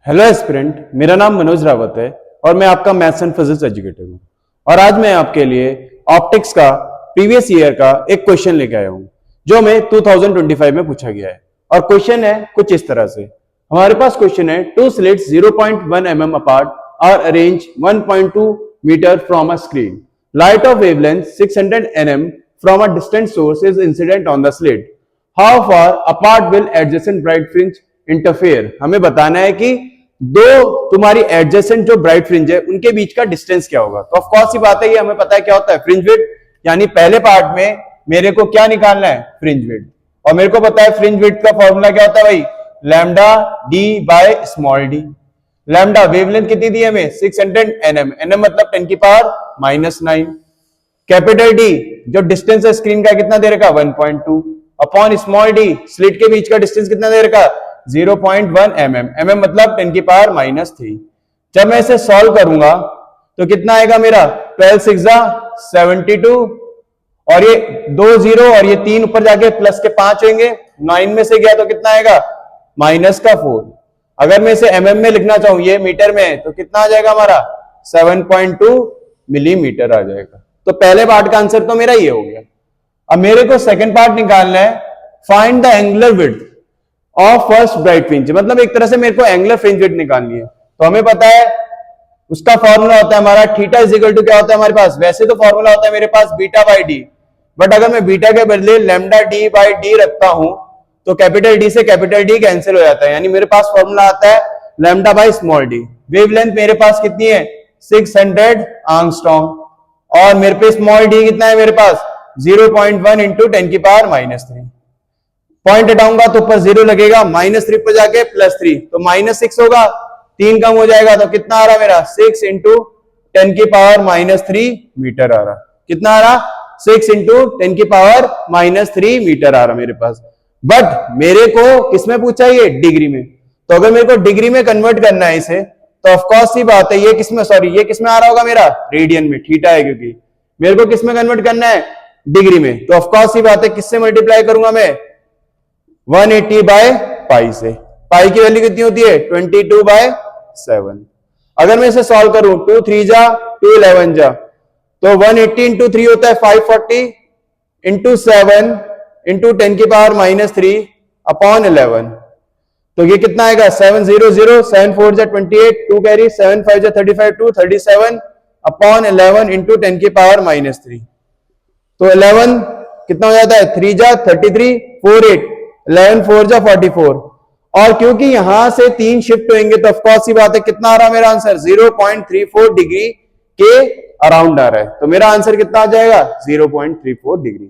Hello aspirant, मेरा नाम मनोज रावत है और मैं आपका मैथ्स एंड फिजिक्स एजुकेटर हूं। और आज मैं आपके लिए ऑप्टिक्स का प्रीवियस ईयर का एक क्वेश्चन लेके आया हूं जो हमें 2025 में पूछा गया है। और क्वेश्चन है कुछ इस तरह से। हमारे पास क्वेश्चन है, two slits 0.1 mm apart are arrange 1.2 metre from a screen. Light of wavelength 600 nm from a distant source is incident on the slit. How far apart will adjacent bright fringe interfere. हमें बताना है कि दो तुम्हारी adjacent जो bright fringe है उनके बीच का डिस्टेंस क्या होगा। तो ऑफ कोर्स ही बात है, ये हमें पता है क्या होता है, फ्रिंज विड्थ। यानी पहले पार्ट में मेरे को क्या निकालना है, फ्रिंज विड्थ। और मेरे को पता है फ्रिंज विड्थ का फॉर्मूला क्या होता है भाई, lambda D by small D. Lambda wavelength कितनी दी हमें, 600 nm, nm मतलब 10 की पावर -9। कैपिटल डी जो डिस्टेंस है स्क्रीन का कितना दे रखा, 1.2 अपॉन स्मॉल डी स्लिट के बीच का डिस्टेंस कितना दे रखा, 0.1 mm, mm मतलब 10 की पावर -3। जब मैं इसे सॉल्व करूंगा तो कितना आएगा मेरा, 12 6 72 और ये 2 0 और ये 3 ऊपर जाके प्लस के 5 होंगे, 9 में से गया तो कितना आएगा, -4। अगर मैं इसे mm में लिखना चाहूं, ये मीटर में, तो कितना आ जाएगा हमारा, 7.2 मिलीमीटर आ जाएगा। तो पहले पार्ट का आंसर तो मेरा ये हो गया। अब मेरे को सेकंड पार्ट निकालना है, find the angular width of first bright fringe. मतलब एक तरह से मेरे को एंगुलर फ्रिंज विड्थ निकालनी है। तो हमें पता है उसका फॉर्मूला होता है हमारा थीटा इज इक्वल टू क्या होता है हमारे पास, वैसे तो फॉर्मूला होता है मेरे पास बीटा बाई डी, बट अगर मैं बीटा के बदले लैम्डा डी बाई डी रखता हूं तो कैपिटल डी से कैपिटल डी कैंसिल हो जाता है। यानी मेरे पास फॉर्मूला आता है lambda by small D. Wavelength मेरे पास कितनी है, 600 एंगस्ट्रॉम, और मेरे पे स्मॉल डी कितना है मेरे पास, 0.1 इंटू 10 की पावर -3। पॉइंट हटाऊंगा तो ऊपर 0 लगेगा, -3 पर जाके +3 तो -6 होगा, 3 कम हो जाएगा तो कितना आ रहा मेरा, 6 इंटू 10 की पावर -3 मीटर आ रहा। कितना आ रहा, 6 इंटू 10 की पावर -3 मीटर आ रहा मेरे पास। बट मेरे को किसमें पूछा, ये डिग्री में। तो अगर मेरे को डिग्री में कन्वर्ट करना है इसे, तो ऑफकोर्स सी बात है, ये किसमें, सॉरी ये किसमें आ रहा होगा मेरा, रेडियन में, थीटा है क्योंकि मेरे को किसमें कन्वर्ट करना है, डिग्री में। तो ऑफकोर्स सी बात है, किससे मल्टीप्लाई करूंगा मैं, 180 बाय पाई से। पाई की वैल्यू कितनी होती है, 22/7। अगर मैं इसे सॉल्व करूं, 2 3 जा 2 11 जा, तो 180 इंटू 3 होता है 540 इंटू 7 इंटू 10 की पावर -3 अपॉन 11। तो ये कितना आएगा, 700 7 4 जा 28, 2 कैरी 7 5 जा 35, 2 37 अपॉन 11 इंटू 10 की पावर -3। तो 11 कितना हो जाता है, 3 जा 33, 4 8 11 4 जा 44। और क्योंकि यहां से 3 शिफ्ट होंगे तो ऑफकोर्स सी बात है, कितना आ रहा मेरा आंसर, 0.34 डिग्री के अराउंड आ रहा है। तो मेरा आंसर कितना आ जाएगा, 0.34 डिग्री।